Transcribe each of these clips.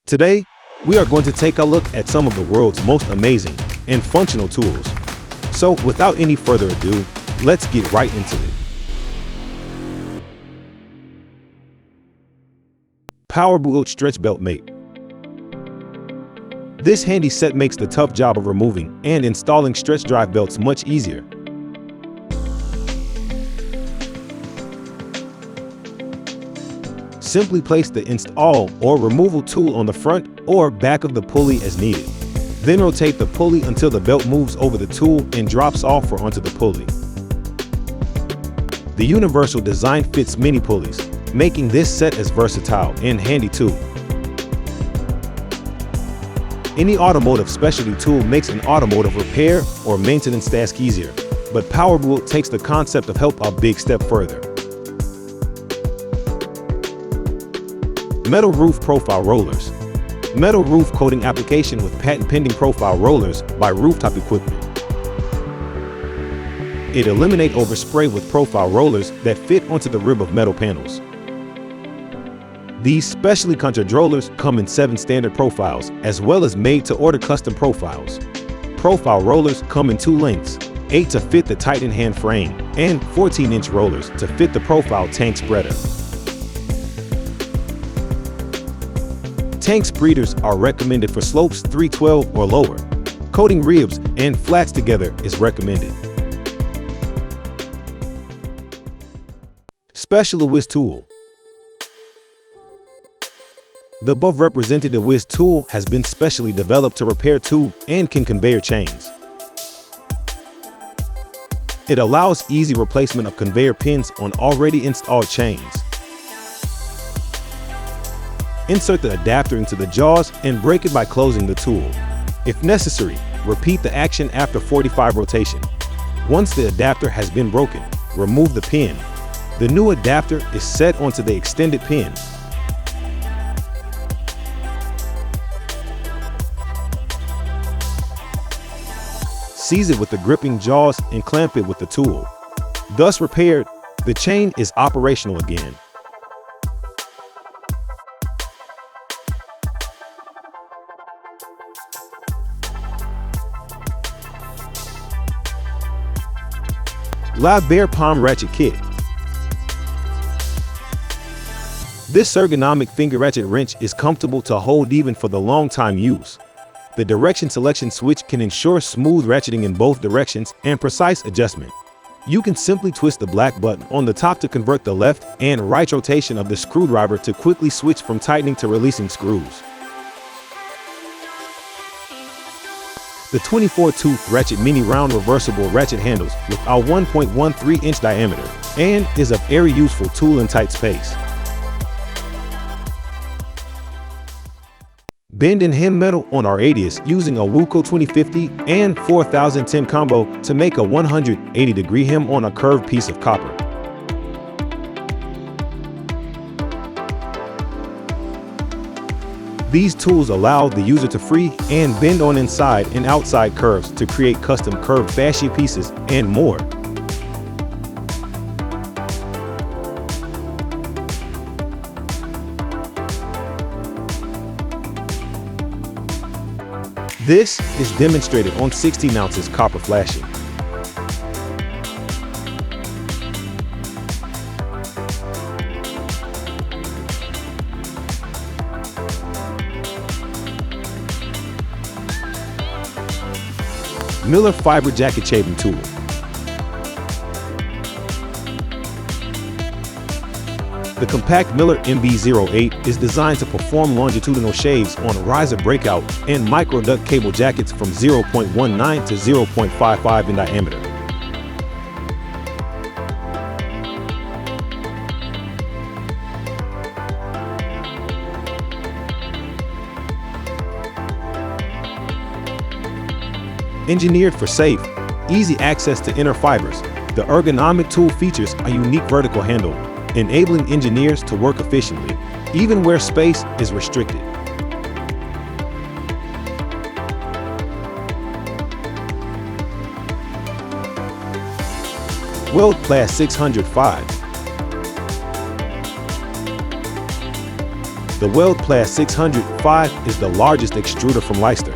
Today, we are going to take a look at some of the world's most amazing and functional tools. So without any further ado, let's get right into it. Powerbuilt Stretch Belt Mate. This handy set makes the tough job of removing and installing stretch drive belts much easier. Simply place the install or removal tool on the front or back of the pulley as needed. Then rotate the pulley until the belt moves over the tool and drops off or onto the pulley. The universal design fits many pulleys, making this set as versatile and handy too. Any automotive specialty tool makes an automotive repair or maintenance task easier, but Powerbook takes the concept of help a big step further. Metal Roof Profile Rollers. Metal roof coating application with patent-pending profile rollers by Rooftop Equipment. It eliminates overspray with profile rollers that fit onto the rib of metal panels. These specially contoured rollers come in 7 standard profiles, as well as made-to-order custom profiles. Profile rollers come in 2 lengths, 8 to fit the Titan hand frame, and 14-inch rollers to fit the profile tank spreader. Tank spreaders are recommended for slopes 312 or lower. Coating ribs and flats together is recommended. Special Whis tool. The above represented Whis tool has been specially developed to repair tube and conveyor chains. It allows easy replacement of conveyor pins on already installed chains. Insert the adapter into the jaws and break it by closing the tool. If necessary, repeat the action after 45 rotation. Once the adapter has been broken, remove the pin. The new adapter is set onto the extended pin. Seize it with the gripping jaws and clamp it with the tool. Thus repaired, the chain is operational again. LaBear Ratchet Kit. This ergonomic finger ratchet wrench is comfortable to hold even for the long time use. The direction selection switch can ensure smooth ratcheting in both directions and precise adjustment. You can simply twist the black button on the top to convert the left and right rotation of the screwdriver to quickly switch from tightening to releasing screws. The 24-tooth ratchet mini round reversible ratchet handles with a 1.13-inch diameter and is a very useful tool in tight space. Bend and hem metal on our radius using a Wuco 2050 and 4010 combo to make a 180-degree hem on a curved piece of copper. These tools allow the user to free and bend on inside and outside curves to create custom curved fascia pieces and more. This is demonstrated on 16 ounces copper flashing. Miller Fiber Jacket Shaving Tool. The compact Miller MB08 is designed to perform longitudinal shaves on riser breakout and micro duct cable jackets from 0.19 to 0.55 in diameter. Engineered for safe, easy access to inner fibers, the ergonomic tool features a unique vertical handle, enabling engineers to work efficiently, even where space is restricted. WELDPLAST 605. The WELDPLAST 605 is the largest extruder from Leicester.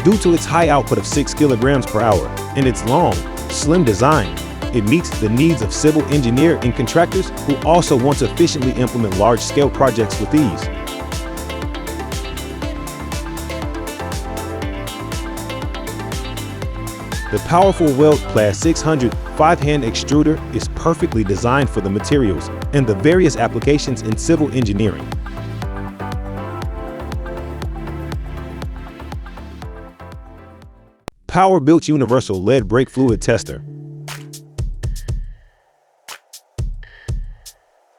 Due to its high output of 6 kilograms per hour and its long, slim design, it meets the needs of civil engineer and contractors who also want to efficiently implement large-scale projects with ease. The powerful WELDPLAST 600 5-hand extruder is perfectly designed for the materials and the various applications in civil engineering. Powerbuilt Universal Lead Brake Fluid Tester.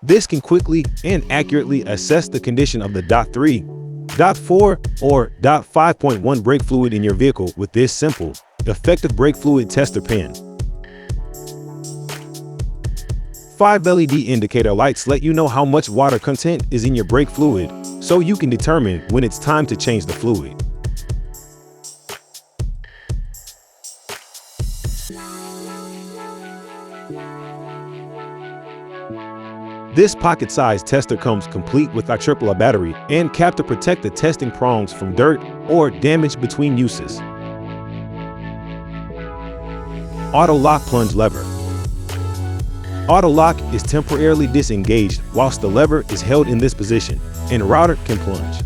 This can quickly and accurately assess the condition of the .3, .4, or .5.1 brake fluid in your vehicle with this simple, effective brake fluid tester pen. 5 LED indicator lights let you know how much water content is in your brake fluid, so you can determine when it's time to change the fluid. This pocket-sized tester comes complete with AAA battery and cap to protect the testing prongs from dirt or damage between uses. AutoLock Plunge Lever. AutoLock is temporarily disengaged whilst the lever is held in this position, and router can plunge.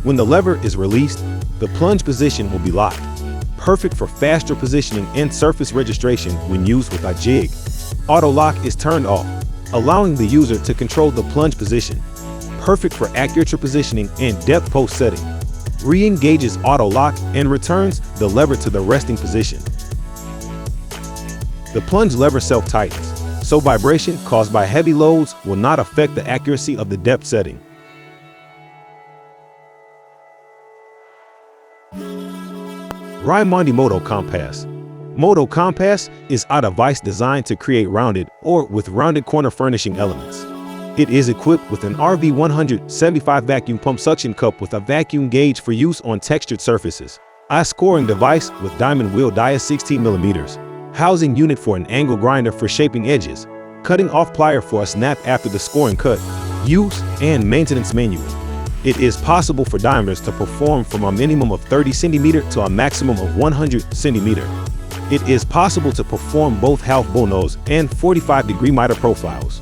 When the lever is released, the plunge position will be locked, perfect for faster positioning and surface registration when used with a jig. AutoLock is turned off, allowing the user to control the plunge position, perfect for accurate positioning and depth post setting. Re-engages AutoLock and returns the lever to the resting position. The plunge lever self-tightens, so vibration caused by heavy loads will not affect the accuracy of the depth setting. RAIMONDI MOTOKOMPASS. MOTOKOMPASS is a device designed to create rounded or with rounded corner furnishing elements. It is equipped with an RV175 vacuum pump suction cup with a vacuum gauge for use on textured surfaces, a scoring device with diamond wheel dia 16mm, housing unit for an angle grinder for shaping edges, cutting off plier for a snap after the scoring cut, use and maintenance manual. It is possible for diameters to perform from a minimum of 30 cm to a maximum of 100 cm. It is possible to perform both half bow nose and 45-degree miter profiles.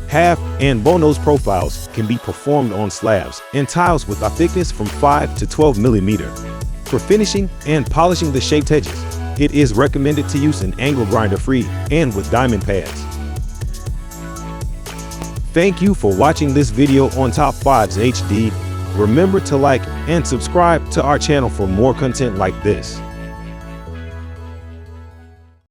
Half and bow nose profiles can be performed on slabs and tiles with a thickness from 5 to 12 mm. For finishing and polishing the shaped edges, it is recommended to use an angle grinder free and with diamond pads. Thank you for watching this video on Top 5s HD. Remember to like and subscribe to our channel for more content like this.